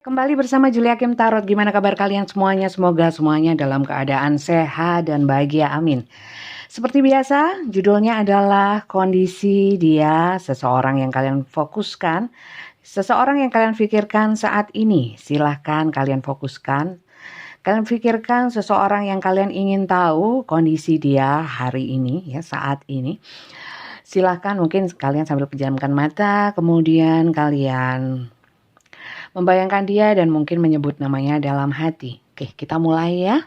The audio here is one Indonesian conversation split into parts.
Kembali bersama Julia Kim Tarot. Gimana kabar kalian semuanya? Semoga semuanya dalam keadaan sehat dan bahagia. Amin. Seperti biasa, judulnya adalah kondisi dia, seseorang yang kalian fokuskan, seseorang yang kalian pikirkan saat ini. Silahkan kalian fokuskan. Kalian pikirkan seseorang yang kalian ingin tahu kondisi dia hari ini, ya, saat ini. Silahkan mungkin kalian sambil pejamkan mata, kemudian kalian membayangkan dia dan mungkin menyebut namanya dalam hati. Oke, kita mulai ya.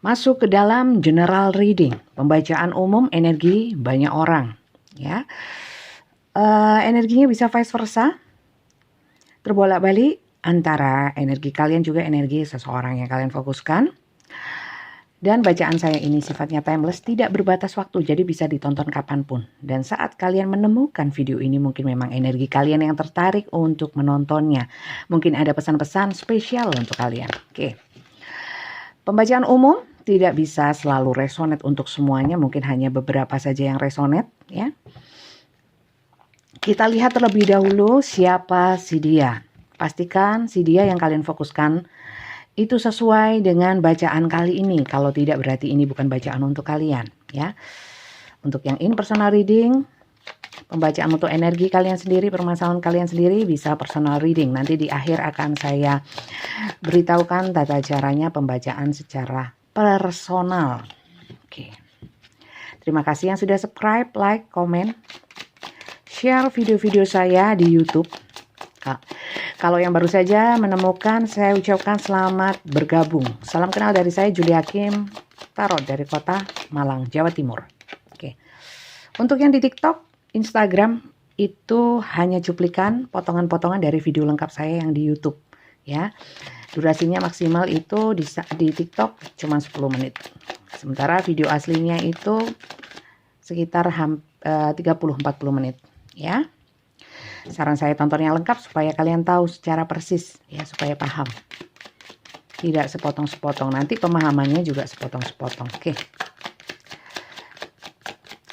Masuk ke dalam general reading, pembacaan umum energi banyak orang. Ya, energinya bisa vice versa, terbolak-balik antara energi kalian juga energi seseorang yang kalian fokuskan. Dan bacaan saya ini sifatnya timeless, tidak berbatas waktu, jadi bisa ditonton kapanpun. Dan saat kalian menemukan video ini, mungkin memang energi kalian yang tertarik untuk menontonnya. Mungkin ada pesan-pesan spesial untuk kalian. Oke. Pembacaan umum tidak bisa selalu resonate untuk semuanya, mungkin hanya beberapa saja yang resonate, ya. Kita lihat terlebih dahulu siapa si dia. Pastikan si dia yang kalian fokuskan itu sesuai dengan bacaan kali ini. Kalau tidak berarti ini bukan bacaan untuk kalian, ya. Untuk yang in personal reading, pembacaan untuk energi kalian sendiri, permasalahan kalian sendiri bisa personal reading. Nanti di akhir akan saya beritahukan tata caranya pembacaan secara personal. Oke. Terima kasih yang sudah subscribe, like, komen, share video-video saya di YouTube. Kalau yang baru saja menemukan, saya ucapkan selamat bergabung. Salam kenal dari saya, Julia Kim Tarot dari kota Malang, Jawa Timur. Oke. Untuk yang di TikTok, Instagram, itu hanya cuplikan potongan-potongan dari video lengkap saya yang di YouTube. Ya, durasinya maksimal itu di TikTok cuma 10 menit. Sementara video aslinya itu sekitar 30-40 menit. Ya. Saran saya tonton yang lengkap supaya kalian tahu secara persis, ya, supaya paham. Tidak sepotong-sepotong, nanti pemahamannya juga sepotong-sepotong. Oke.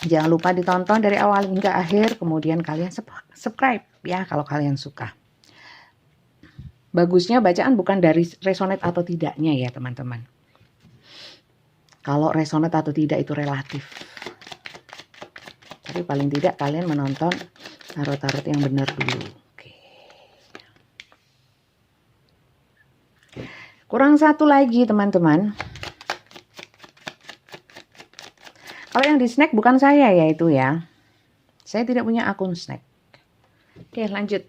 Jangan lupa ditonton dari awal hingga akhir, kemudian kalian subscribe ya kalau kalian suka. Bagusnya bacaan bukan dari resonate atau tidaknya ya teman-teman. Kalau resonate atau tidak itu relatif. Tapi paling tidak kalian menonton tarot-tarot yang benar dulu. Oke. Kurang satu lagi teman-teman. Kalau yang di snack bukan saya ya itu ya. Saya tidak punya akun snack. Oke, lanjut.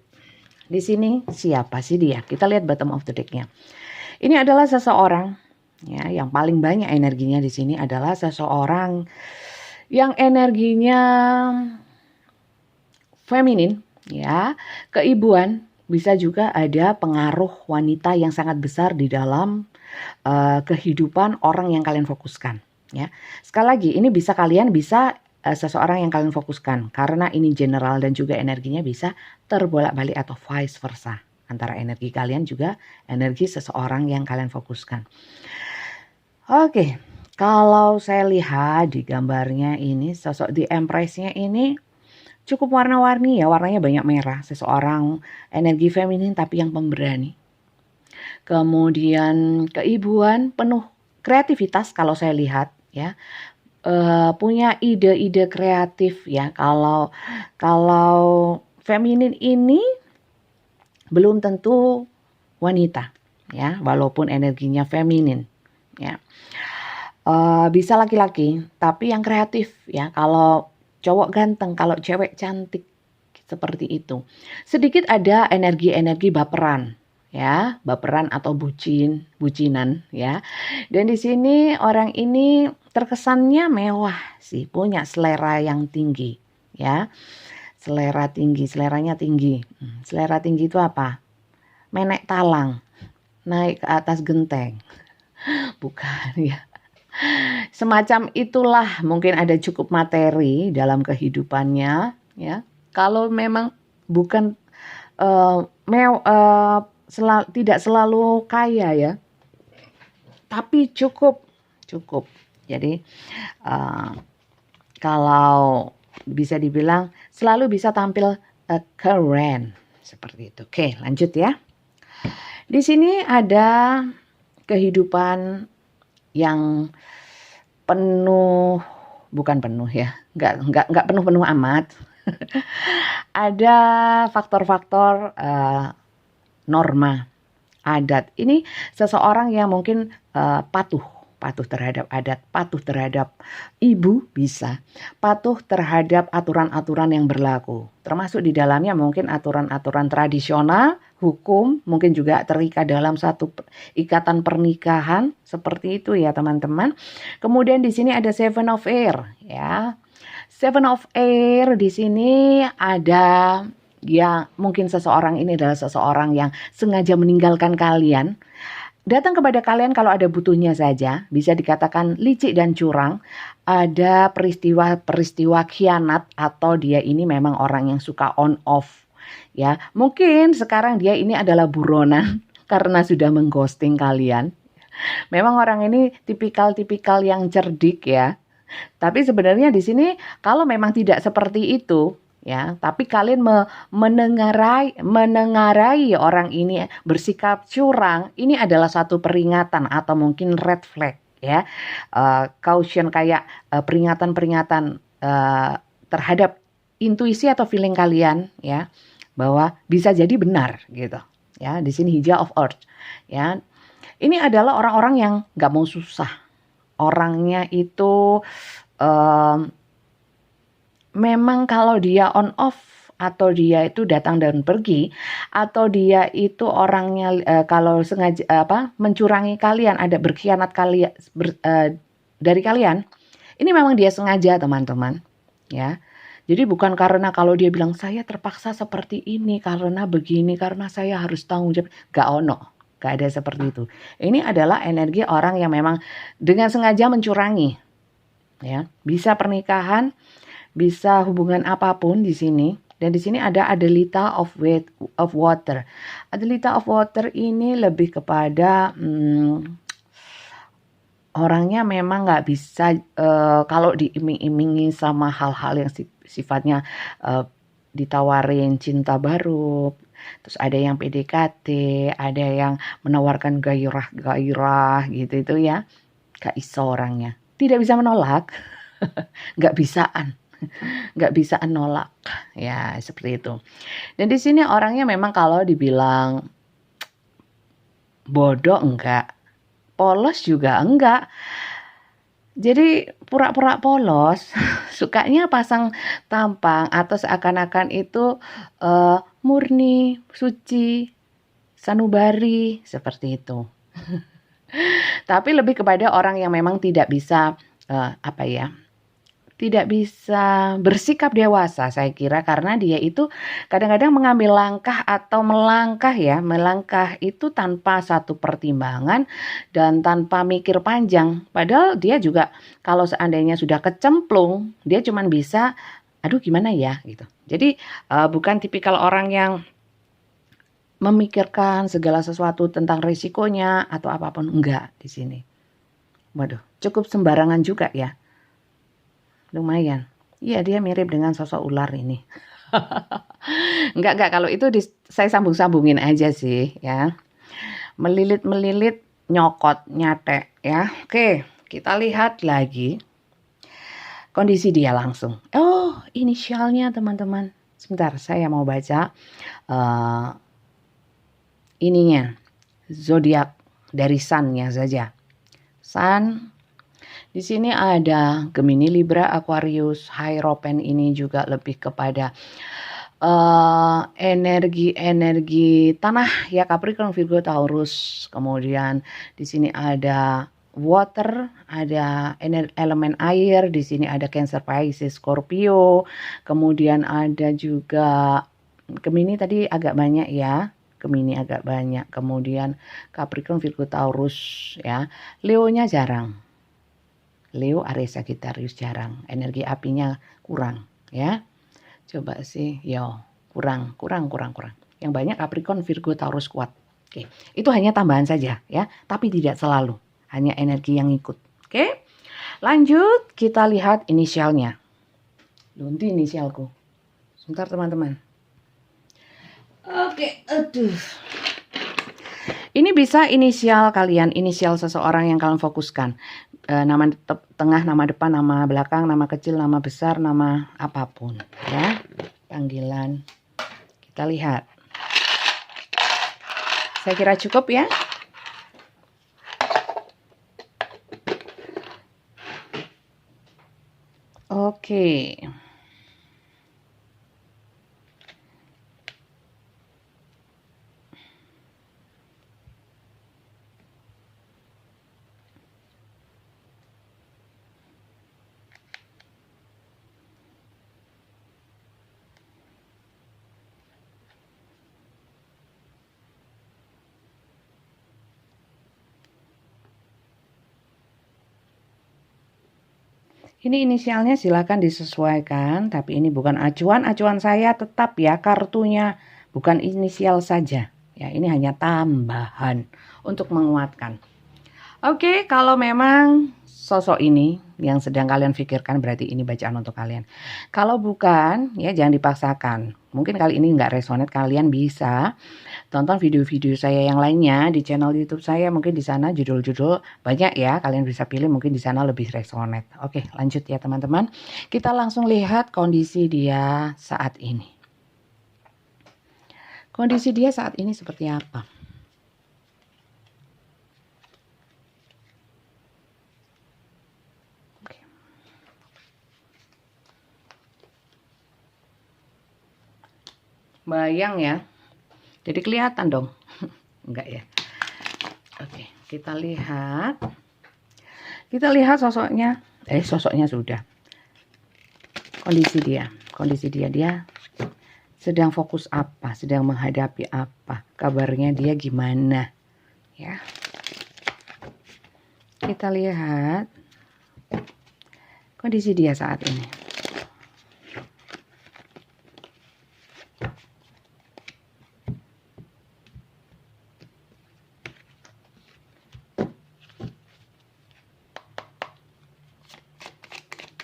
Di sini siapa sih dia? Kita lihat bottom of the deck-nya. Ini adalah seseorang ya yang paling banyak energinya di sini adalah seseorang yang energinya feminin, ya, keibuan, bisa juga ada pengaruh wanita yang sangat besar di dalam kehidupan orang yang kalian fokuskan, ya. Sekali lagi, ini bisa seseorang yang kalian fokuskan karena ini general dan juga energinya bisa terbolak-balik atau vice versa antara energi kalian juga energi seseorang yang kalian fokuskan. Oke, kalau saya lihat di gambarnya ini sosok di Empress-nya ini cukup warna-warni ya, warnanya banyak merah. Seseorang energi feminin tapi yang pemberani. Kemudian keibuan, penuh kreativitas kalau saya lihat ya. Punya ide-ide kreatif ya. Kalau feminin ini belum tentu wanita ya, walaupun energinya feminin ya. Bisa laki-laki tapi yang kreatif ya. Kalau cowok ganteng, kalau cewek cantik, seperti itu. Sedikit ada energi-energi baperan, ya, baperan atau bucinan, ya. Dan di sini orang ini terkesannya mewah sih, punya selera yang tinggi, ya. Seleranya tinggi. Selera tinggi itu apa? Menek talang, naik ke atas genteng. Bukan, ya. Semacam itulah, mungkin ada cukup materi dalam kehidupannya ya. Kalau memang bukan tidak selalu kaya ya, tapi cukup. Jadi kalau bisa dibilang selalu bisa tampil current seperti itu. Oke, lanjut ya. Di sini ada kehidupan yang penuh, bukan penuh ya, nggak penuh amat. Ada faktor-faktor norma, adat. Ini seseorang yang mungkin patuh terhadap adat, patuh terhadap ibu bisa, patuh terhadap aturan-aturan yang berlaku. Termasuk di dalamnya mungkin aturan-aturan tradisional, hukum, mungkin juga terikat dalam satu ikatan pernikahan, seperti itu ya teman-teman. Kemudian di sini ada Seven of Air ya. Seven of Air di sini ada yang mungkin seseorang ini adalah seseorang yang sengaja meninggalkan kalian. Datang kepada kalian kalau ada butuhnya saja, bisa dikatakan licik dan curang. Ada peristiwa khianat atau dia ini memang orang yang suka on off. Ya, mungkin sekarang dia ini adalah buronan karena sudah mengghosting kalian. Memang orang ini tipikal yang cerdik ya. Tapi sebenarnya di sini kalau memang tidak seperti itu, ya, tapi kalian menengarai orang ini bersikap curang, ini adalah satu peringatan atau mungkin red flag ya, caution kayak peringatan terhadap intuisi atau feeling kalian ya, bahwa bisa jadi benar gitu ya. Di sini hijau of earth ya, ini adalah orang-orang yang nggak mau susah, orangnya itu memang kalau dia on off atau dia itu datang dan pergi atau dia itu orangnya kalau sengaja mencurangi kalian, ada berkhianat kalian dari kalian, ini memang dia sengaja teman-teman ya. Jadi bukan karena kalau dia bilang saya terpaksa seperti ini karena begini, karena saya harus tanggung jawab, gak ada seperti itu. Ini adalah energi orang yang memang dengan sengaja mencurangi ya. Bisa pernikahan, bisa hubungan apapun di sini. Dan di sini ada Adelita of Water. Adelita of Water ini lebih kepada orangnya memang nggak bisa kalau diiming-imingi sama hal-hal yang sifatnya ditawarin cinta baru. Terus ada yang PDKT, ada yang menawarkan gairah gitu itu ya. Gak iso orangnya. Tidak bisa menolak. Gak bisaan nolak. Ya, seperti itu. Dan di sini orangnya memang kalau dibilang bodoh enggak, polos juga enggak. Jadi pura-pura polos, sukanya pasang tampang atau seakan-akan itu murni, suci, sanubari, seperti itu. Tapi lebih kepada orang yang memang tidak bisa tidak bisa bersikap dewasa, saya kira, karena dia itu kadang-kadang mengambil langkah atau melangkah itu tanpa satu pertimbangan dan tanpa mikir panjang. Padahal dia juga kalau seandainya sudah kecemplung, dia cuma bisa aduh gimana ya gitu. Jadi bukan tipikal orang yang memikirkan segala sesuatu tentang risikonya atau apapun, enggak di sini. Waduh, cukup sembarangan juga ya. Lumayan. Iya, dia mirip dengan sosok ular ini. Enggak, kalau itu saya sambung-sambungin aja sih ya. Melilit-melilit, nyokot, nyatek ya. Oke, kita lihat lagi kondisi dia langsung. Oh, inisialnya teman-teman. Sebentar, saya mau baca ininya. Zodiak dari Sun-nya saja. Sun. Di sini ada Gemini, Libra, Aquarius, Hierophant ini juga lebih kepada energi tanah ya, Capricorn, Virgo, Taurus. Kemudian di sini ada water, ada elemen air, di sini ada Cancer, Pisces, Scorpio. Kemudian ada juga Gemini tadi agak banyak ya. Gemini agak banyak. Kemudian Capricorn, Virgo, Taurus ya. Leo-nya jarang. Leo, Aries, Sagittarius jarang. Energi apinya kurang ya. Coba sih, kurang. Yang banyak Capricorn, Virgo, Taurus kuat. Oke, itu hanya tambahan saja ya, tapi tidak selalu. Hanya energi yang ikut. Oke, lanjut kita lihat inisialnya. Lunti inisialku. Sebentar teman-teman. Oke, aduh. Ini bisa inisial kalian, inisial seseorang yang kalian fokuskan. Nama tengah, nama depan, nama belakang, nama kecil, nama besar, nama apapun, ya. Panggilan. Kita lihat. Saya kira cukup ya. Oke. Ini inisialnya silakan disesuaikan, tapi ini bukan acuan. Acuan saya tetap ya, kartunya bukan inisial saja. Ya, ini hanya tambahan untuk menguatkan. Oke, kalau memang sosok ini yang sedang kalian pikirkan berarti ini bacaan untuk kalian. Kalau bukan, ya jangan dipaksakan. Mungkin kali ini nggak resonate, kalian bisa tonton video-video saya yang lainnya di channel YouTube saya. Mungkin di sana judul-judul banyak ya, kalian bisa pilih, mungkin di sana lebih resonate. Oke, lanjut ya teman-teman. Kita langsung lihat kondisi dia saat ini. Kondisi dia saat ini seperti apa? Oke. Bayang ya. Jadi kelihatan dong. Enggak ya. Oke, kita lihat. Kita lihat sosoknya. Sosoknya sudah. Kondisi dia sedang fokus apa, sedang menghadapi apa, kabarnya dia gimana, ya. Kita lihat kondisi dia saat ini.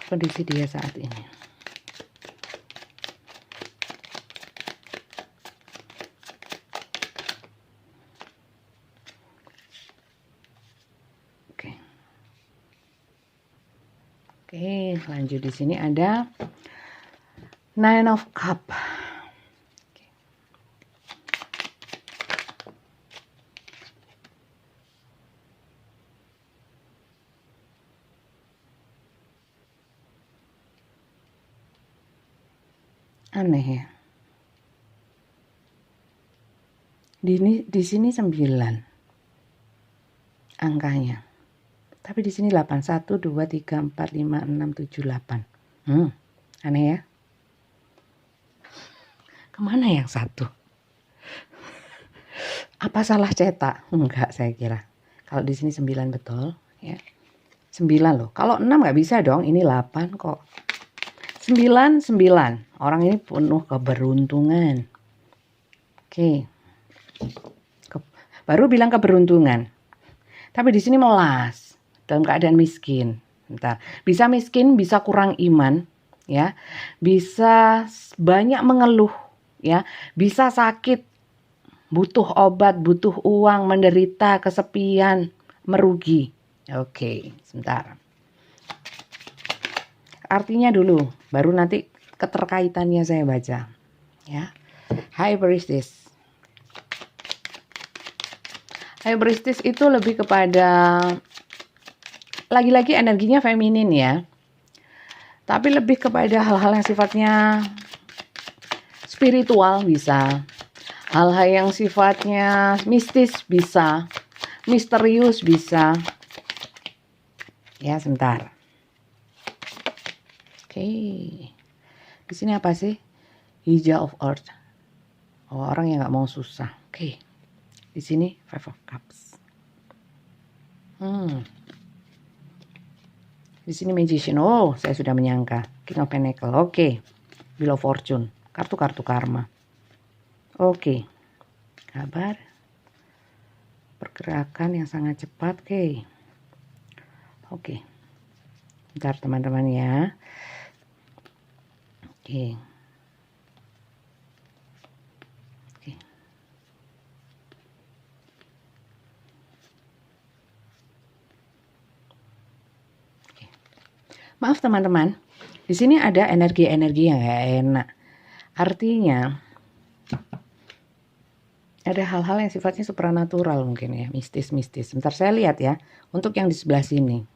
Kondisi dia saat ini. Oke, lanjut di sini ada Nine of Cup. Aneh ya. Di sini 9 angkanya. Tapi di sini 8, 1, 2, 3, 4, 5, 6, 7, 8. Aneh ya. Kemana yang 1? Apa salah cetak? Enggak, saya kira. Kalau di sini 9 betul, ya. 9 loh. Kalau 6 nggak bisa dong. Ini 8 kok. 9, 9. Orang ini penuh keberuntungan. Oke. Baru bilang keberuntungan. Tapi di sini melas. Dalam keadaan miskin. Bentar. Bisa miskin, bisa kurang iman, ya. Bisa banyak mengeluh, ya. Bisa sakit, butuh obat, butuh uang, menderita, kesepian, merugi. Oke, sebentar. Artinya dulu, baru nanti keterkaitannya saya baca, ya. High Priestess. High Priestess itu lebih kepada, lagi-lagi energinya feminin ya. Tapi lebih kepada hal-hal yang sifatnya spiritual bisa. Hal-hal yang sifatnya mistis bisa. Misterius bisa. Ya, sebentar. Oke. Di sini apa sih? Hijau of Earth. Oh, orang yang nggak mau susah. Oke. Di sini Five of Cups. Di sini Magician. Oh, saya sudah menyangka. King of Pentacle. Oke. Wheel of Fortune. Kartu-kartu karma. Oke. Kabar. Pergerakan yang sangat cepat. Oke. Bentar teman-teman ya. Oke. Maaf teman-teman, di sini ada energi-energi yang gak enak. Artinya ada hal-hal yang sifatnya supranatural mungkin ya, mistis-mistis. Sebentar saya lihat ya, untuk yang di sebelah sini.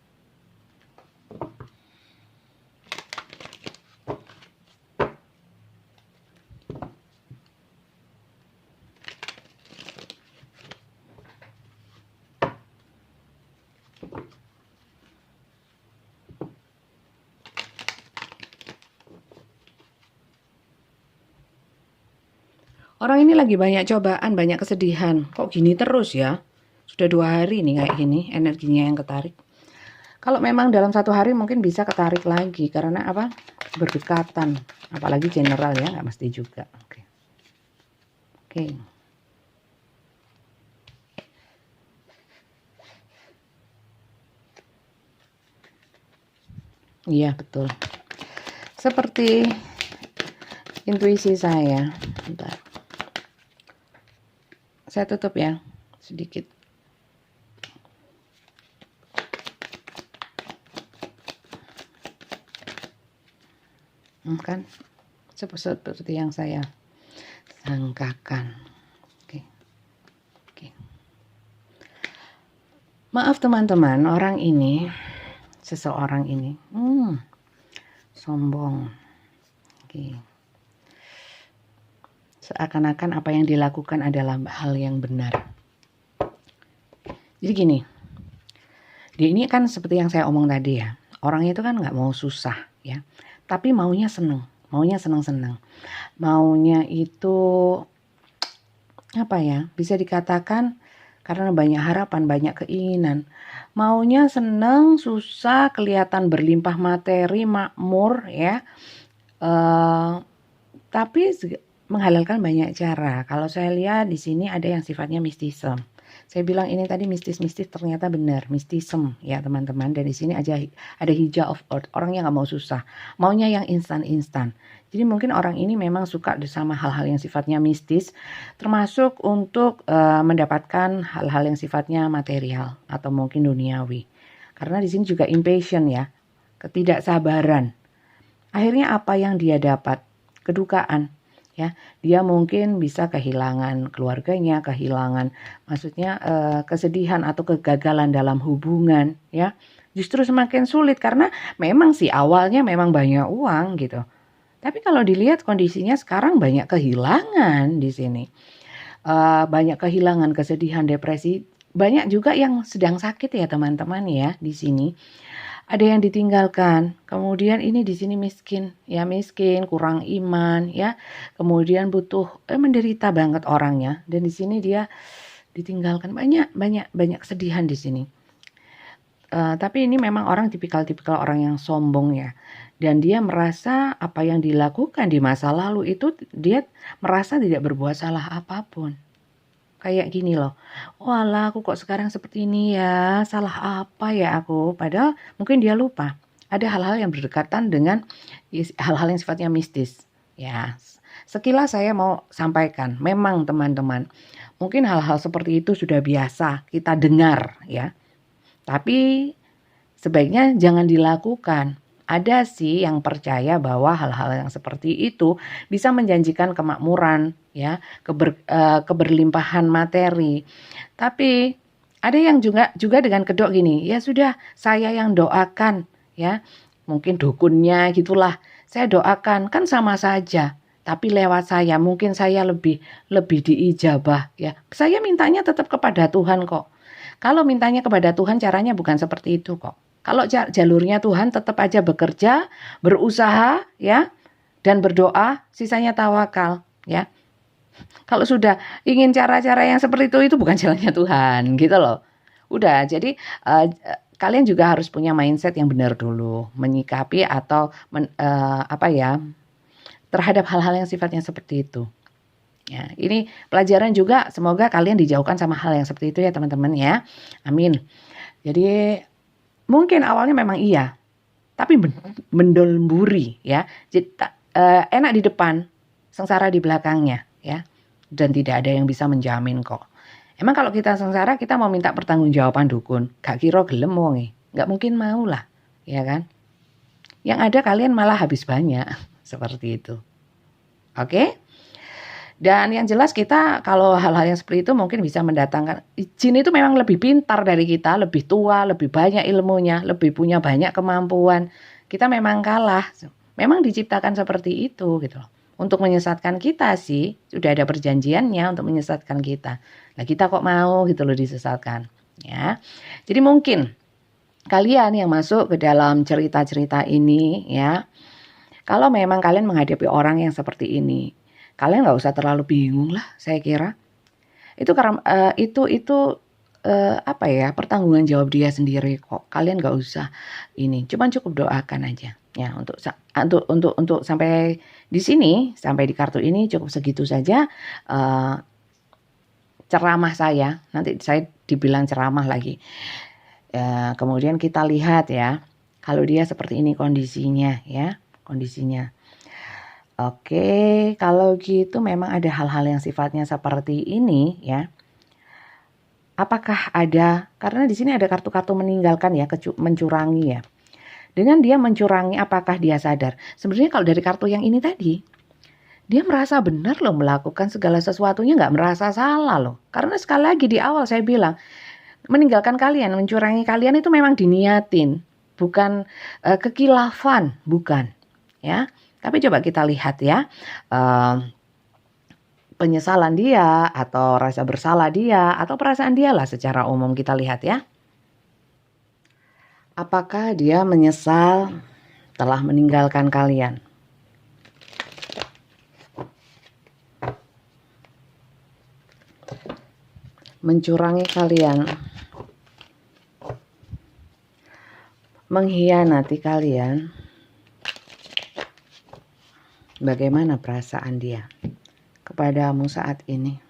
Orang ini lagi banyak cobaan, banyak kesedihan. Kok gini terus ya? Sudah 2 hari nih kayak gini, energinya yang ketarik. Kalau memang dalam 1 hari mungkin bisa ketarik lagi. Karena apa? Berdekatan. Apalagi general ya, nggak mesti juga. Oke. Iya, betul. Seperti intuisi saya. Bentar. Saya tutup ya, sedikit. Kan seperti yang saya sangkakan. Oke. Maaf teman-teman, seseorang ini sombong. Oke. Seakan-akan apa yang dilakukan adalah hal yang benar. Jadi gini, dia ini kan seperti yang saya omong tadi ya, orang itu kan nggak mau susah ya, tapi maunya seneng, maunya itu apa ya, bisa dikatakan karena banyak harapan, banyak keinginan, maunya seneng, susah, kelihatan berlimpah materi, makmur ya, tapi menghalalkan banyak cara. Kalau saya lihat di sini ada yang sifatnya mistisme. Saya bilang ini tadi mistis-mistis, ternyata benar mistisme ya teman-teman. Dan di sini ada hijau of earth, orang yang nggak mau susah, maunya yang instan-instan. Jadi mungkin orang ini memang suka sama hal-hal yang sifatnya mistis, termasuk untuk mendapatkan hal-hal yang sifatnya material atau mungkin duniawi. Karena di sini juga impatient ya, ketidaksabaran. Akhirnya apa yang dia dapat? Kedukaan. Ya, dia mungkin bisa kehilangan keluarganya, maksudnya kesedihan atau kegagalan dalam hubungan ya. Justru semakin sulit karena memang sih awalnya memang banyak uang gitu. Tapi kalau dilihat kondisinya sekarang banyak kehilangan di sini. Banyak kehilangan, kesedihan, depresi, banyak juga yang sedang sakit ya teman-teman ya di sini. Ada yang ditinggalkan, kemudian ini di sini miskin, kurang iman, ya, kemudian butuh menderita banget orangnya, dan di sini dia ditinggalkan, banyak kesedihan di sini. Tapi ini memang orang tipikal orang yang sombong ya, dan dia merasa apa yang dilakukan di masa lalu itu dia merasa tidak berbuat salah apapun. Kayak gini loh, walah aku kok sekarang seperti ini ya, salah apa ya aku, padahal mungkin dia lupa ada hal-hal yang berdekatan dengan hal-hal yang sifatnya mistis ya. Sekilas saya mau sampaikan, memang teman-teman mungkin hal-hal seperti itu sudah biasa kita dengar ya, tapi sebaiknya jangan dilakukan. Ada sih yang percaya bahwa hal-hal yang seperti itu bisa menjanjikan kemakmuran, ya, keberlimpahan materi. Tapi ada yang juga dengan kedok gini, ya sudah saya yang doakan, ya, mungkin dukunnya gitulah. Saya doakan, kan sama saja. Tapi lewat saya, mungkin saya lebih diijabah, ya. Saya mintanya tetap kepada Tuhan kok. Kalau mintanya kepada Tuhan caranya bukan seperti itu kok. Kalau jalurnya Tuhan tetap aja bekerja, berusaha ya, dan berdoa, sisanya tawakal ya. Kalau sudah ingin cara-cara yang seperti itu bukan jalannya Tuhan gitu loh. Udah, jadi kalian juga harus punya mindset yang benar dulu, menyikapi atau terhadap hal-hal yang sifatnya seperti itu. Ya, ini pelajaran juga, semoga kalian dijauhkan sama hal yang seperti itu ya teman-teman ya. Amin. Jadi mungkin awalnya memang iya, tapi mendolmburi ya. Jadi enak di depan, sengsara di belakangnya ya. Dan tidak ada yang bisa menjamin kok. Emang kalau kita sengsara kita mau minta pertanggungjawaban dukun, gak kira gelem wonge, gak mungkin mau lah, ya kan? Yang ada kalian malah habis banyak. Seperti itu. Oke? Dan yang jelas kita kalau hal-hal yang seperti itu mungkin bisa mendatangkan, jin itu memang lebih pintar dari kita, lebih tua, lebih banyak ilmunya, lebih punya banyak kemampuan. Kita memang kalah. Memang diciptakan seperti itu gitu loh. Untuk menyesatkan kita sih, sudah ada perjanjiannya untuk menyesatkan kita. Nah, kita kok mau gitu loh disesatkan, ya. Jadi mungkin kalian yang masuk ke dalam cerita-cerita ini ya, kalau memang kalian menghadapi orang yang seperti ini, kalian nggak usah terlalu bingung lah, saya kira. Itu karena apa ya, pertanggungan jawab dia sendiri kok. Kalian nggak usah ini, cuman cukup doakan aja. Ya, untuk sampai di sini, sampai di kartu ini cukup segitu saja ceramah saya. Nanti saya dibilang ceramah lagi. Kemudian kita lihat ya, kalau dia seperti ini kondisinya ya, kondisinya. Oke, kalau gitu memang ada hal-hal yang sifatnya seperti ini ya. Apakah ada, karena di sini ada kartu-kartu meninggalkan ya, mencurangi ya. Dengan dia mencurangi, apakah dia sadar? Sebenarnya kalau dari kartu yang ini tadi, dia merasa benar loh melakukan segala sesuatunya, nggak merasa salah loh. Karena sekali lagi di awal saya bilang, meninggalkan kalian, mencurangi kalian itu memang diniatin, bukan kekilafan, bukan. Ya, tapi coba kita lihat ya, penyesalan dia atau rasa bersalah dia atau perasaan dia lah secara umum kita lihat ya. Apakah dia menyesal telah meninggalkan kalian? Mencurangi kalian, mengkhianati kalian. Bagaimana perasaan dia kepadamu saat ini?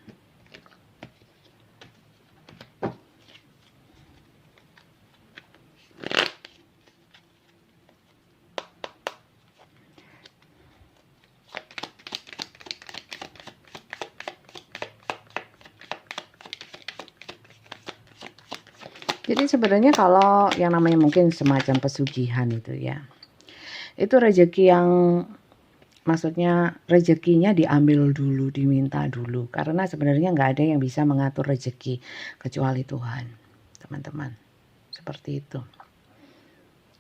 Jadi sebenarnya kalau yang namanya mungkin semacam pesugihan itu ya, itu rezeki yang maksudnya rezekinya diambil dulu, diminta dulu. Karena sebenarnya nggak ada yang bisa mengatur rezeki kecuali Tuhan, teman-teman. Seperti itu.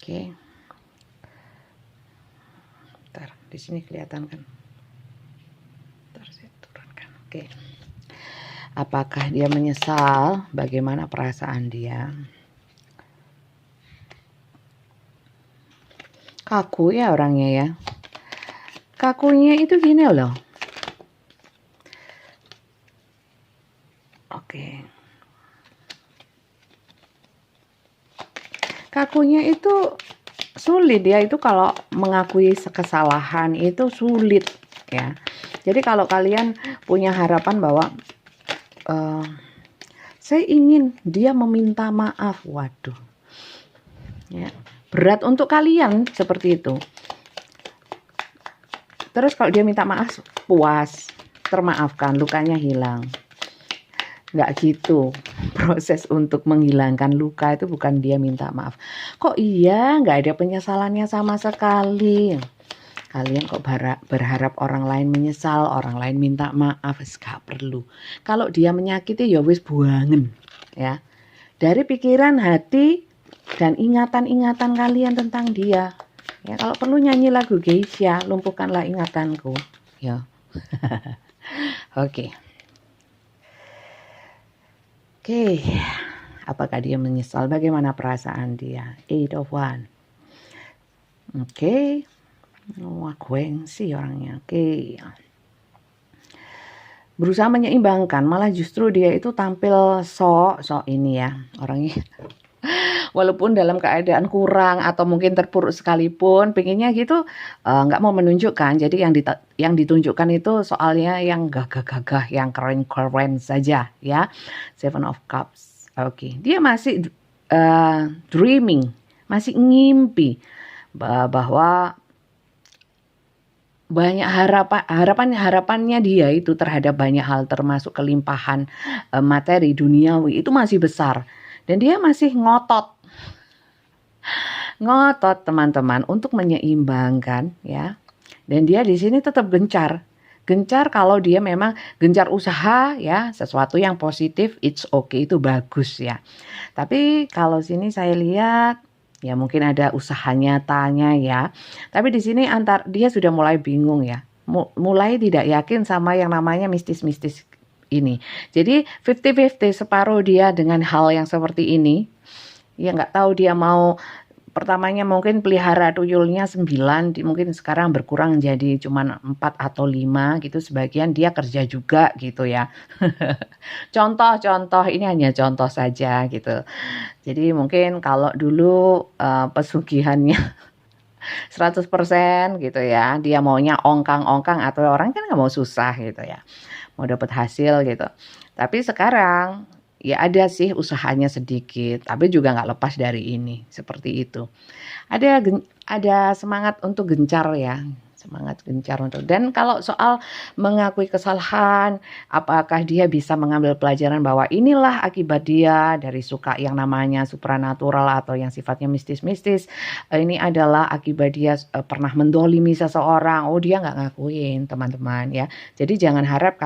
Oke. Ntar, di sini kelihatan kan? Ntar saya turunkan. Oke. Apakah dia menyesal? Bagaimana perasaan dia? Kaku ya orangnya ya. Kakunya itu gini loh. Oke. Kakunya itu sulit ya, itu kalau mengakui kesalahan itu sulit ya. Jadi kalau kalian punya harapan bahwa saya ingin dia meminta maaf, waduh ya, berat untuk kalian seperti itu. Terus kalau dia minta maaf, puas, termaafkan, lukanya hilang. Nggak gitu. Proses untuk menghilangkan luka itu bukan dia minta maaf. Kok iya, nggak ada penyesalannya sama sekali. Kalian kok berharap orang lain menyesal, orang lain minta maaf, gak perlu. Kalau dia menyakiti ya wis buangen ya. Dari pikiran, hati, dan ingatan-ingatan kalian tentang dia. Ya, kalau perlu nyanyi lagu Geisha, lumpuhkanlah ingatanku. Ya. Oke. Oke. Apakah dia menyesal? Bagaimana perasaan dia? 8 of Wands. Oke. Wah, gengsi orangnya. Oke. Berusaha menyeimbangkan, malah justru dia itu tampil sok ini ya. Orangnya walaupun dalam keadaan kurang atau mungkin terpuruk sekalipun, pengennya gitu nggak mau menunjukkan. Jadi yang ditunjukkan itu soalnya yang gagah-gagah, yang keren-keren saja ya. 7 of Cups. Oke. Dia masih dreaming, masih ngimpi bahwa banyak harapannya dia itu terhadap banyak hal, termasuk kelimpahan materi duniawi itu masih besar, dan dia masih ngotot ngotot teman-teman untuk menyeimbangkan ya. Dan dia di sini tetap gencar. Gencar kalau dia memang gencar usaha ya, sesuatu yang positif, it's okay, itu bagus ya. Tapi kalau sini saya lihat ya mungkin ada usaha nyatanya ya. Tapi di sini dia sudah mulai bingung ya. Mulai tidak yakin sama yang namanya mistis-mistis ini. Jadi 50-50, separuh dia dengan hal yang seperti ini. Ya nggak tahu dia mau, pertamanya mungkin pelihara tuyulnya 9, mungkin sekarang berkurang jadi cuma 4 atau 5 gitu, sebagian dia kerja juga gitu ya. Contoh-contoh, ini hanya contoh saja gitu. Jadi mungkin kalau dulu pesugihannya 100% gitu ya, dia maunya ongkang-ongkang, atau orang kan nggak mau susah gitu ya, mau dapat hasil gitu. Tapi sekarang ya ada sih usahanya sedikit, tapi juga nggak lepas dari ini, seperti itu. Ada semangat untuk gencar ya, semangat gencar untuk. Dan kalau soal mengakui kesalahan, apakah dia bisa mengambil pelajaran bahwa inilah akibat dia dari suka yang namanya supranatural atau yang sifatnya mistis-mistis, ini adalah akibat dia pernah mendolimi seseorang. Oh, dia nggak ngakuin teman-teman ya. Jadi jangan harap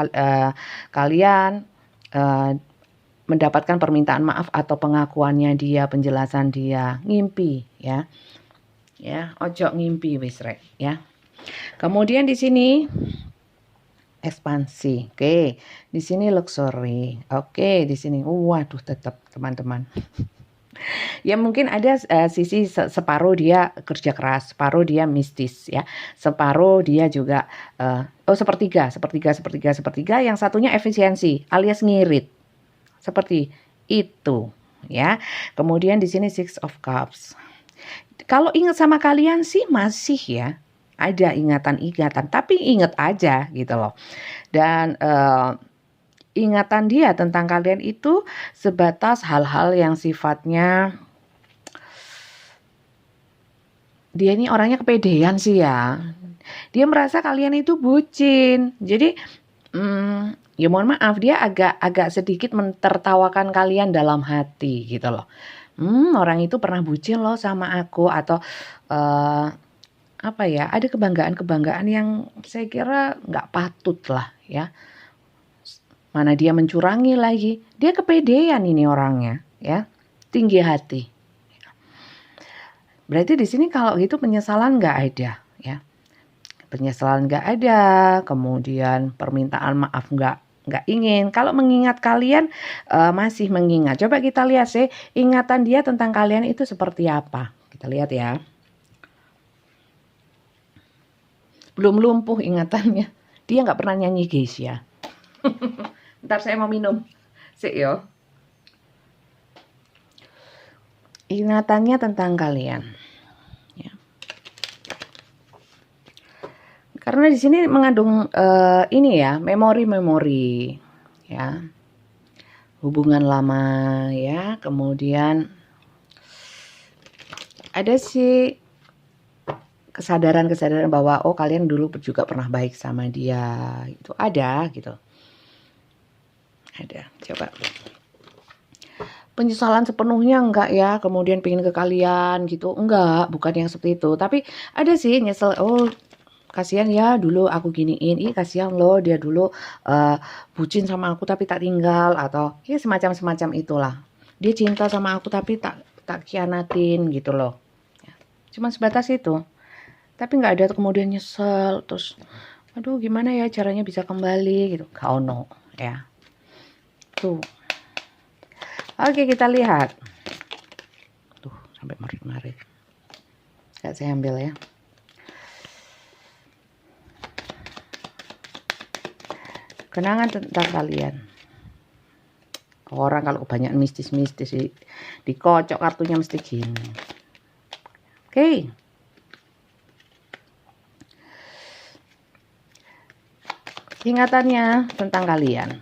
kalian mendapatkan permintaan maaf atau pengakuannya dia, penjelasan dia, ngimpi ya. Ya, ojo ngimpi wis rek ya. Kemudian di sini ekspansi. Oke. Di sini luxury. Oke, di sini waduh tetap teman-teman. Ya mungkin ada sisi separuh dia kerja keras, separuh dia mistis ya. Separuh dia juga sepertiga, yang satunya efisiensi alias ngirit. Seperti itu ya. Kemudian di sini Six of Cups. Kalau ingat sama kalian sih masih ya, ada ingatan-ingatan, tapi ingat aja gitu loh. Dan ingatan dia tentang kalian itu sebatas hal-hal yang sifatnya, dia ini orangnya kepedean sih ya. Dia merasa kalian itu bucin. Jadi ya mohon maaf, dia agak sedikit mentertawakan kalian dalam hati gitu loh. Orang itu pernah bucin loh sama aku, atau apa ya, ada kebanggaan yang saya kira nggak patut lah ya. Mana dia mencurangi lagi, dia kepedean ini orangnya ya, tinggi hati. Berarti di sini kalau gitu penyesalan nggak ada ya, penyesalan nggak ada, kemudian permintaan maaf nggak ingin. Kalau mengingat kalian masih mengingat. Coba kita lihat sih ingatan dia tentang kalian itu seperti apa. Kita lihat ya. Belum lumpuh ingatannya. Dia nggak pernah nyanyi guys ya. Ntar saya mau minum. Sik yo. Ingatannya tentang kalian. Ya. Karena di sini mengandung ini ya, memori-memori ya. Hubungan lama ya, kemudian ada sih kesadaran bahwa oh kalian dulu juga pernah baik sama dia, itu ada gitu. Ada. Coba. Penyesalan sepenuhnya enggak ya, kemudian pengen ke kalian gitu, enggak, bukan yang seperti itu. Tapi ada sih nyesel, oh kasihan ya dulu aku giniin, kasihan loh dia dulu bucin sama aku tapi tak tinggal, atau ya semacam itulah. Dia cinta sama aku tapi tak khianatin gitu loh. Ya, cuma sebatas itu. Tapi nggak ada kemudian nyesel terus, aduh gimana ya caranya bisa kembali gitu, kau no ya. Tuh. Oke, kita lihat. Tuh, sampai marit-marit. Saya ambil ya. Kenangan tentang kalian. Orang kalau kebanyakan mistis-mistis dikocok kartunya mesti gini. Oke. Ingatannya tentang kalian.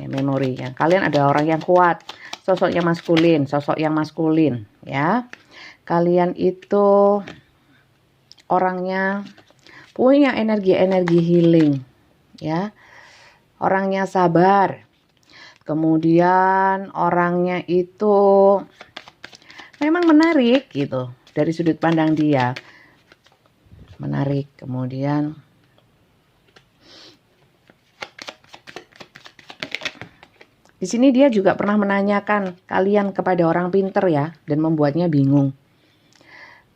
Ya, memorinya. Kalian ada orang yang kuat, sosok yang maskulin ya. Kalian itu orangnya punya energi healing ya. Orangnya sabar. Kemudian orangnya itu memang menarik gitu. dari sudut pandang dia. Menarik. Kemudian di sini dia juga pernah menanyakan kalian kepada orang pinter ya, dan membuatnya bingung.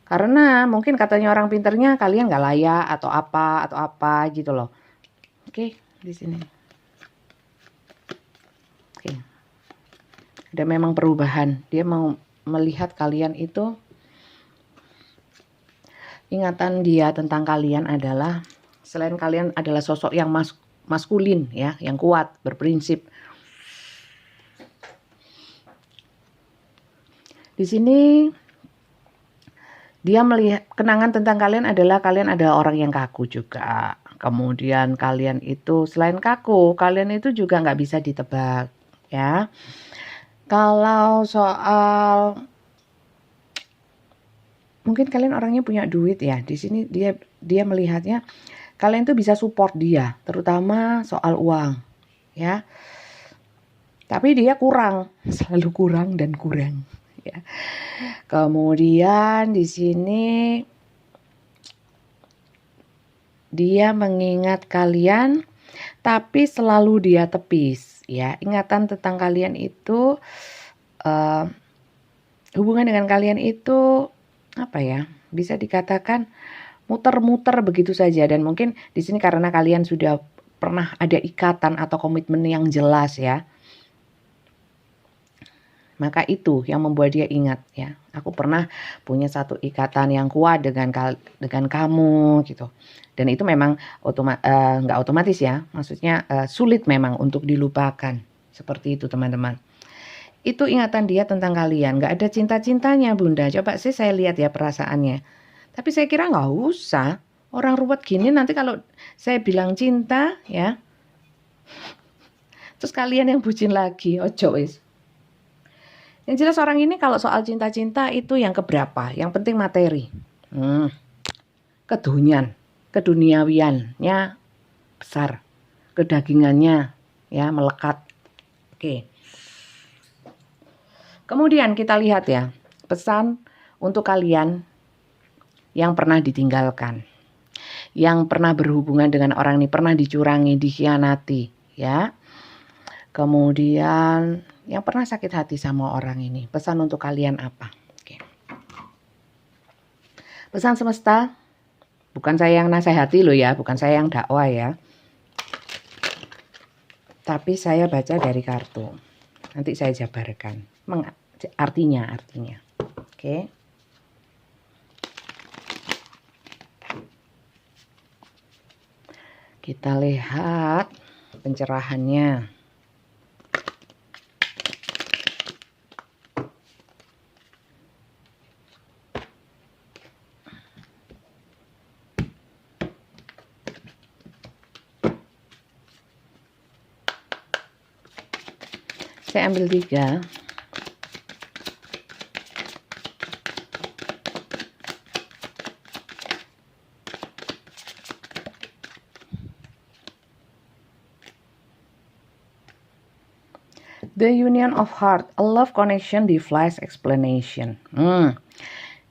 Karena mungkin katanya orang pinternya kalian nggak layak atau apa gitu loh. Oke, di sini. Oke. Ada memang perubahan. Dia mau melihat kalian itu, ingatan dia tentang kalian adalah selain kalian adalah sosok yang maskulin ya, yang kuat, berprinsip. Di sini dia melihat kenangan tentang kalian adalah kalian adalah orang yang kaku juga. Kemudian kalian itu selain kaku, kalian itu juga nggak bisa ditebak ya. Kalau soal mungkin kalian orangnya punya duit ya. Di sini dia melihatnya kalian tuh bisa support dia, terutama soal uang ya. Tapi dia kurang, selalu kurang dan kurang ya. Kemudian di sini dia mengingat kalian tapi selalu dia tepis ya. Ingatan tentang kalian itu hubungan dengan kalian itu apa ya? Bisa dikatakan muter-muter begitu saja, dan mungkin di sini karena kalian sudah pernah ada ikatan atau komitmen yang jelas ya. Maka itu yang membuat dia ingat ya. Aku pernah punya satu ikatan yang kuat dengan kamu gitu. Dan itu memang nggak otomatis ya. Maksudnya sulit memang untuk dilupakan. Seperti itu teman-teman. Itu ingatan dia tentang kalian. Nggak ada cinta-cintanya Bunda. Coba sih saya lihat ya perasaannya. Tapi saya kira nggak usah. Orang ruwet gini nanti kalau saya bilang cinta ya. Terus kalian yang bucin lagi. Ojo wis. Yang jelas orang ini kalau soal cinta-cinta itu yang keberapa? Yang penting materi. Keduniawiannya besar. Kedagingannya ya melekat. Oke. Kemudian kita lihat ya, pesan untuk kalian yang pernah ditinggalkan. Yang pernah berhubungan dengan orang ini, pernah dicurangi, dikhianati ya. Kemudian yang pernah sakit hati sama orang ini, pesan untuk kalian apa? Oke. Pesan semesta, bukan saya yang nasihati loh ya, bukan saya yang dakwah ya. Tapi saya baca dari kartu. Nanti saya jabarkan. Artinya. Oke. Kita lihat pencerahannya. Saya ambil 3. The union of heart, a love connection defies explanation.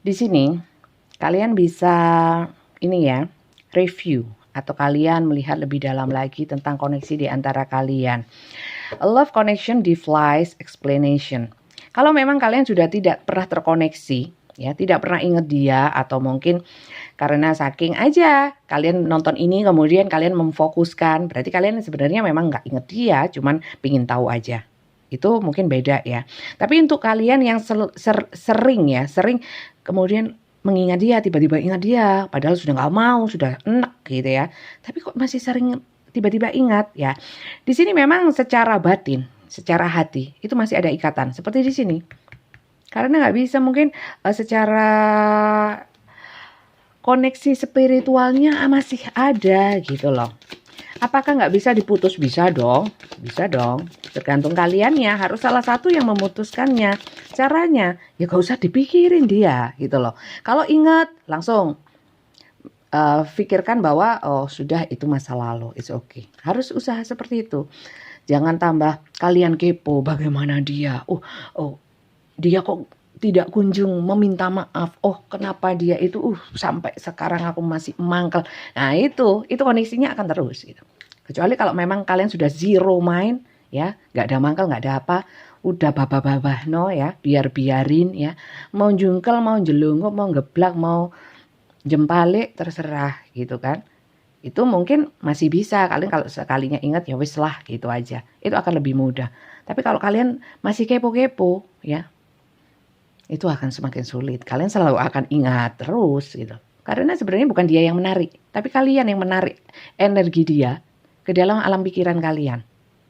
Di sini kalian bisa ini ya, review atau kalian melihat lebih dalam lagi tentang koneksi di antara kalian. A love connection defies explanation. Kalau memang kalian sudah tidak pernah terkoneksi, ya, tidak pernah ingat dia, atau mungkin karena saking aja kalian nonton ini kemudian kalian memfokuskan, berarti kalian sebenarnya memang nggak inget dia, cuman pingin tahu aja. Itu mungkin beda ya. Tapi untuk kalian yang sering kemudian mengingat dia, tiba-tiba ingat dia, padahal sudah nggak mau, sudah enak gitu ya. Tapi kok masih sering tiba-tiba ingat ya. Di sini memang secara batin, secara hati itu masih ada ikatan seperti di sini. Karena nggak bisa mungkin secara koneksi spiritualnya masih ada gitu loh. Apakah nggak bisa diputus? Bisa dong. Tergantung kaliannya, harus salah satu yang memutuskannya. Caranya ya gak usah dipikirin dia gitu loh. Kalau ingat langsung pikirkan bahwa oh sudah itu masa lalu, it's okay. Harus usaha seperti itu. Jangan tambah kalian kepo bagaimana dia. Oh dia kok tidak kunjung meminta maaf. Oh, kenapa dia itu sampai sekarang aku masih mangkel. Nah, itu kondisinya akan terus gitu. Kecuali kalau memang kalian sudah zero mind ya, nggak ada mangkel, nggak ada apa, udah babah-babah no ya, biarin ya. Mau jungkel, mau jelungkup, mau geblak, mau jempalik, terserah gitu kan. Itu mungkin masih bisa, kalian kalau sekalinya ingat ya wis lah gitu aja. Itu akan lebih mudah. Tapi kalau kalian masih kepo-kepo ya, itu akan semakin sulit. Kalian selalu akan ingat terus gitu. Karena sebenarnya bukan dia yang menarik, tapi kalian yang menarik energi dia ke dalam alam pikiran kalian.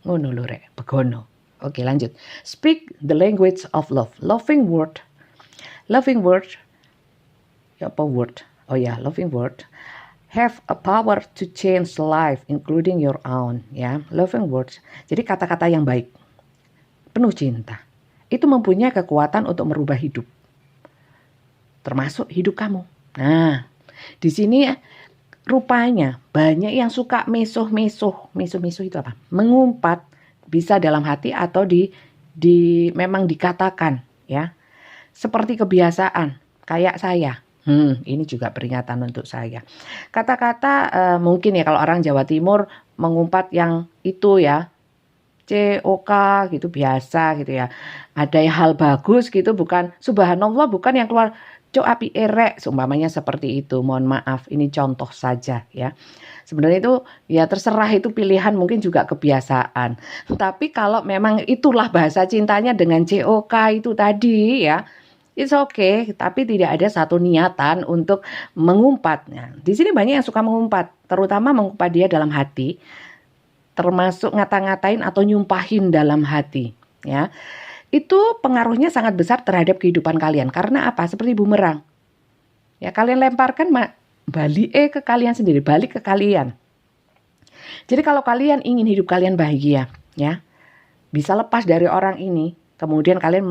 Ngono lho rek, begono. Oke, lanjut. Speak the language of love. Loving word. Ya apa word? Oh ya, loving word have a power to change life including your own, ya. Loving words. Jadi kata-kata yang baik, penuh cinta. Itu mempunyai kekuatan untuk merubah hidup. Termasuk hidup kamu. Nah, di sini rupanya banyak yang suka mesoh-mesoh. Mesoh-mesoh itu apa? Mengumpat, bisa dalam hati atau memang dikatakan, ya. Seperti kebiasaan, kayak saya. Ini juga peringatan untuk saya. Kata-kata mungkin ya kalau orang Jawa Timur mengumpat yang itu ya, COK gitu biasa gitu ya. Ada hal bagus gitu, bukan subhanallah, bukan yang keluar cok api erek, seumpamanya seperti itu. Mohon maaf, ini contoh saja ya. Sebenarnya itu ya terserah, itu pilihan, mungkin juga kebiasaan. Tapi kalau memang itulah bahasa cintanya dengan COK itu tadi ya, it's okay, tapi tidak ada satu niatan untuk mengumpatnya. Di sini banyak yang suka mengumpat, terutama mengumpat dia dalam hati, termasuk ngata-ngatain atau nyumpahin dalam hati, ya. Itu pengaruhnya sangat besar terhadap kehidupan kalian. Karena apa? Seperti bumerang. Ya, kalian lemparkan balik ke kalian sendiri, balik ke kalian. Jadi kalau kalian ingin hidup kalian bahagia, ya, bisa lepas dari orang ini, kemudian kalian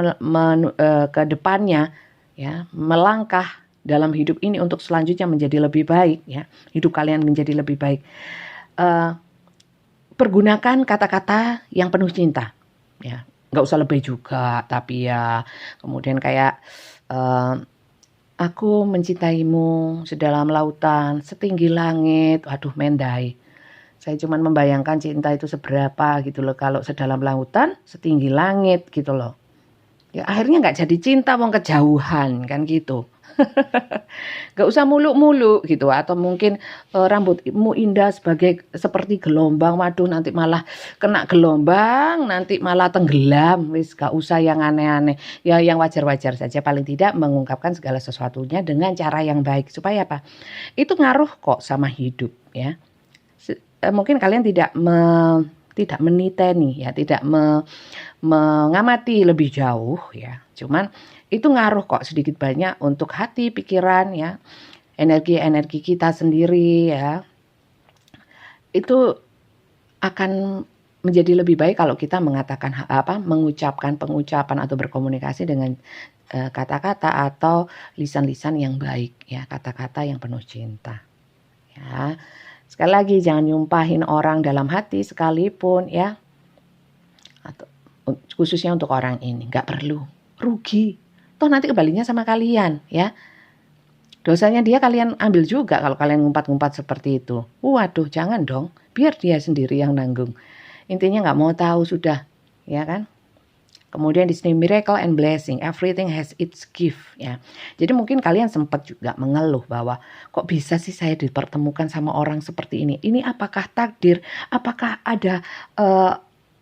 ke depannya ya, melangkah dalam hidup ini untuk selanjutnya menjadi lebih baik ya, hidup kalian menjadi lebih baik. Pergunakan kata-kata yang penuh cinta ya, nggak usah lebih juga, tapi ya kemudian kayak aku mencintaimu sedalam lautan, setinggi langit. Waduh, mendai. Saya cuma membayangkan cinta itu seberapa gitu loh. Kalau sedalam lautan, setinggi langit gitu loh. Ya akhirnya nggak jadi cinta, wong kejauhan kan gitu. Gak usah muluk-muluk gitu. Atau mungkin rambutmu indah seperti gelombang. Waduh, nanti malah kena gelombang, nanti malah tenggelam. Wis gak usah yang aneh-aneh. Ya yang wajar-wajar saja. Paling tidak mengungkapkan segala sesuatunya dengan cara yang baik. Supaya apa? Itu ngaruh kok sama hidup ya. Mungkin kalian tidak meniteni ya, tidak mengamati lebih jauh ya. Cuman itu ngaruh kok sedikit banyak untuk hati, pikiran ya, energi kita sendiri ya. Itu akan menjadi lebih baik kalau kita mengucapkan pengucapan atau berkomunikasi dengan kata-kata atau lisan-lisan yang baik ya, kata-kata yang penuh cinta. Ya. Sekali lagi, jangan nyumpahin orang dalam hati sekalipun ya. Atau khususnya untuk orang ini, nggak perlu, rugi. Toh nanti kembalinya sama kalian ya. Dosanya dia kalian ambil juga kalau kalian ngumpat-ngumpat seperti itu. Waduh, jangan dong, biar dia sendiri yang nanggung. Intinya nggak mau tahu sudah, ya kan? Kemudian di sini miracle and blessing, everything has its gift ya. Jadi mungkin kalian sempat juga mengeluh bahwa kok bisa sih saya dipertemukan sama orang seperti ini. Ini apakah takdir? Apakah ada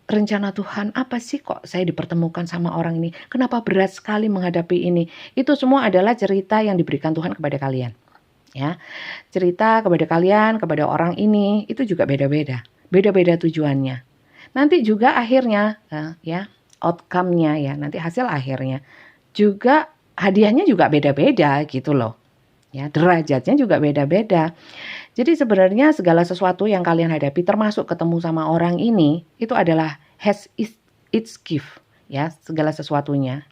rencana Tuhan? Apa sih kok saya dipertemukan sama orang ini? Kenapa berat sekali menghadapi ini? Itu semua adalah cerita yang diberikan Tuhan kepada kalian. Ya. Cerita kepada kalian, kepada orang ini itu juga beda-beda. Beda-beda tujuannya. Nanti juga akhirnya ya, outcome-nya ya, nanti hasil akhirnya juga hadiahnya juga beda-beda gitu loh. Ya, derajatnya juga beda-beda. Jadi sebenarnya segala sesuatu yang kalian hadapi termasuk ketemu sama orang ini itu adalah has its gift ya, segala sesuatunya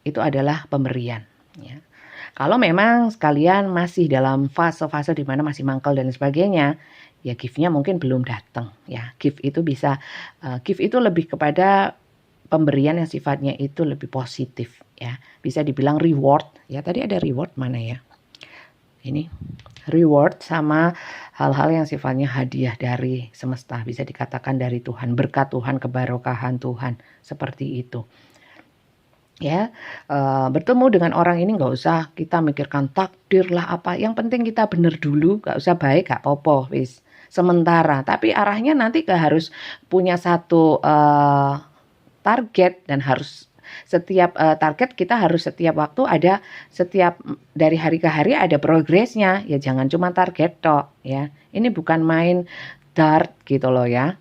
itu adalah pemberian ya. Kalau memang sekalian masih dalam fase-fase di mana masih mangkel dan sebagainya, ya gift-nya mungkin belum datang ya. Gift itu bisa gift itu lebih kepada pemberian yang sifatnya itu lebih positif ya. Bisa dibilang reward, ya tadi ada reward mana ya? Ini reward sama hal-hal yang sifatnya hadiah dari semesta, bisa dikatakan dari Tuhan, berkat Tuhan, kebarokahan Tuhan, seperti itu. Ya, bertemu dengan orang ini nggak usah kita mikirkan takdir lah apa, yang penting kita bener dulu, nggak usah baik, nggak popo, wis sementara. Tapi arahnya nanti harus punya satu target, dan harus setiap target kita harus setiap waktu ada, setiap dari hari ke hari ada progresnya ya, jangan cuma target tok ya. Ini bukan main dart gitu loh ya.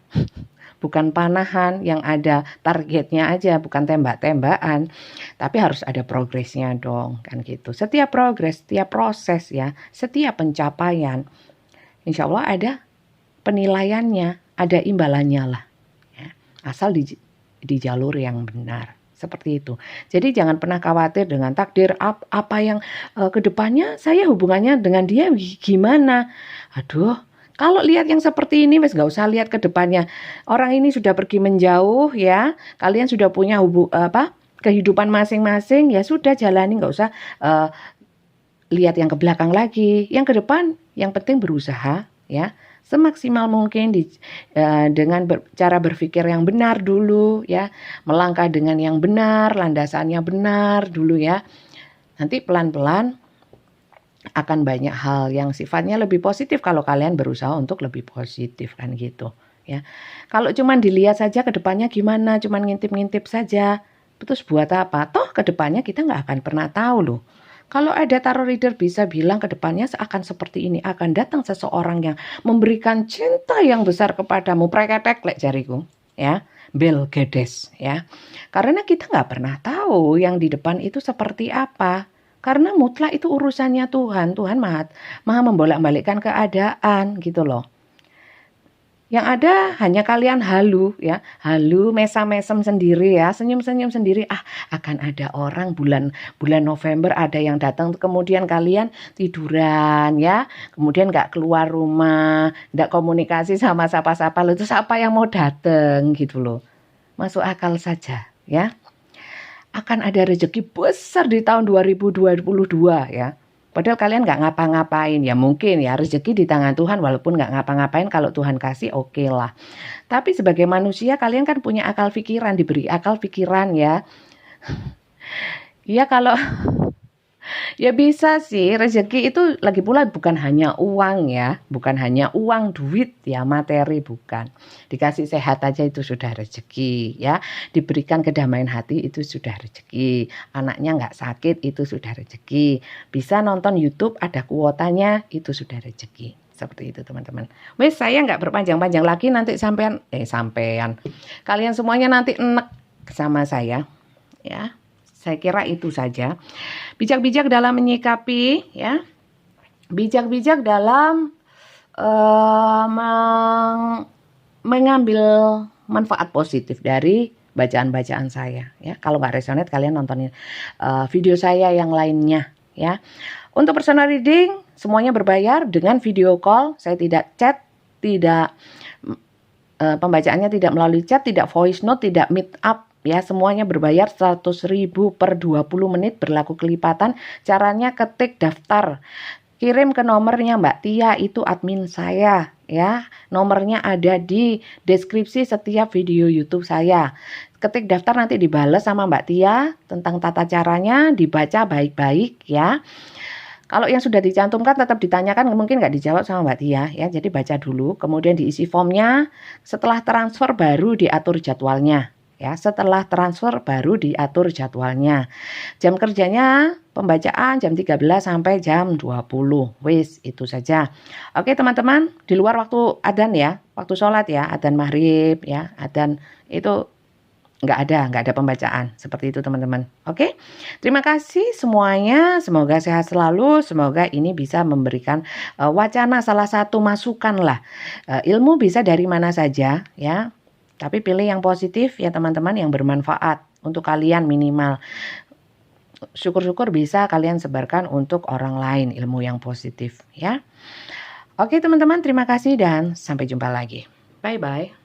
Bukan panahan yang ada targetnya aja, bukan tembak-tembakan, tapi harus ada progresnya dong, kan gitu. Setiap progres, setiap proses ya, setiap pencapaian, insya Allah ada penilaiannya, ada imbalannya lah ya. Asal di jalur yang benar. Seperti itu. Jadi jangan pernah khawatir dengan takdir apa yang kedepannya saya hubungannya dengan dia gimana. Aduh, kalau lihat yang seperti ini, wes nggak usah lihat ke depannya. Orang ini sudah pergi menjauh ya. Kalian sudah punya kehidupan masing-masing, ya sudah jalani, nggak usah lihat yang ke belakang lagi. Yang ke depan, yang penting berusaha ya. Semaksimal mungkin dengan cara berpikir yang benar dulu ya, melangkah dengan yang benar, landasannya benar dulu ya. Nanti pelan-pelan akan banyak hal yang sifatnya lebih positif kalau kalian berusaha untuk lebih positif, kan gitu ya. Kalau cuman dilihat saja ke depannya gimana, cuman ngintip-ngintip saja, terus buat apa? Toh ke depannya kita nggak akan pernah tahu loh. Kalau ada tarot reader bisa bilang ke depannya akan seperti ini, akan datang seseorang yang memberikan cinta yang besar kepadamu, preketek lek jariku ya, bel gedes ya. Karena kita nggak pernah tahu yang di depan itu seperti apa. Karena mutlak itu urusannya Tuhan. Tuhan maha membolak-balikkan keadaan gitu loh. Yang ada hanya kalian halu ya, halu mesam-mesem sendiri ya, senyum-senyum sendiri. Akan ada orang bulan November ada yang datang, kemudian kalian tiduran ya, kemudian nggak keluar rumah, nggak komunikasi sama siapa-siapa, loh itu siapa yang mau datang gitu loh. Masuk akal saja ya. Akan ada rezeki besar di tahun 2022 ya. Padahal kalian nggak ngapa-ngapain, ya mungkin ya rezeki di tangan Tuhan, walaupun nggak ngapa-ngapain, kalau Tuhan kasih oke lah. Tapi sebagai manusia kalian kan punya akal pikiran, diberi akal pikiran ya. Ya kalau ya bisa sih, rezeki itu lagi pula bukan hanya uang ya, bukan hanya uang, duit ya, materi bukan. Dikasih sehat aja itu sudah rezeki ya, diberikan kedamaian hati itu sudah rezeki, anaknya nggak sakit itu sudah rezeki, bisa nonton YouTube ada kuotanya itu sudah rezeki. Seperti itu teman-teman. Wes, saya nggak berpanjang-panjang lagi, nanti sampean kalian semuanya nanti enek sama saya ya. Saya kira itu saja. Bijak-bijak dalam menyikapi ya. Bijak-bijak dalam mengambil manfaat positif dari bacaan-bacaan saya ya. Kalau nggak resonate kalian nontonin video saya yang lainnya ya. Untuk personal reading semuanya berbayar dengan video call. Saya tidak chat, tidak pembacaannya tidak melalui chat, tidak voice note, tidak meet up. Ya, semuanya berbayar 100.000 per 20 menit, berlaku kelipatan. Caranya ketik daftar, kirim ke nomornya Mbak Tia, itu admin saya ya. Nomornya ada di deskripsi setiap video YouTube saya. Ketik daftar, nanti dibalas sama Mbak Tia tentang tata caranya, dibaca baik-baik ya. Kalau yang sudah dicantumkan tetap ditanyakan, mungkin nggak dijawab sama Mbak Tia ya. Jadi baca dulu, kemudian diisi formnya. Setelah transfer baru diatur jadwalnya. Ya, setelah transfer baru diatur jadwalnya. Jam kerjanya pembacaan jam 13 sampai jam 20. Wis, itu saja. Oke teman-teman, di luar waktu adzan ya, waktu sholat ya, adzan maghrib ya, adzan itu nggak ada pembacaan. Seperti itu teman-teman. Oke, terima kasih semuanya. Semoga sehat selalu. Semoga ini bisa memberikan wacana, salah satu masukan lah. Ilmu bisa dari mana saja ya. Tapi pilih yang positif ya teman-teman, yang bermanfaat untuk kalian minimal. Syukur-syukur bisa kalian sebarkan untuk orang lain ilmu yang positif ya. Oke teman-teman, terima kasih dan sampai jumpa lagi. Bye-bye.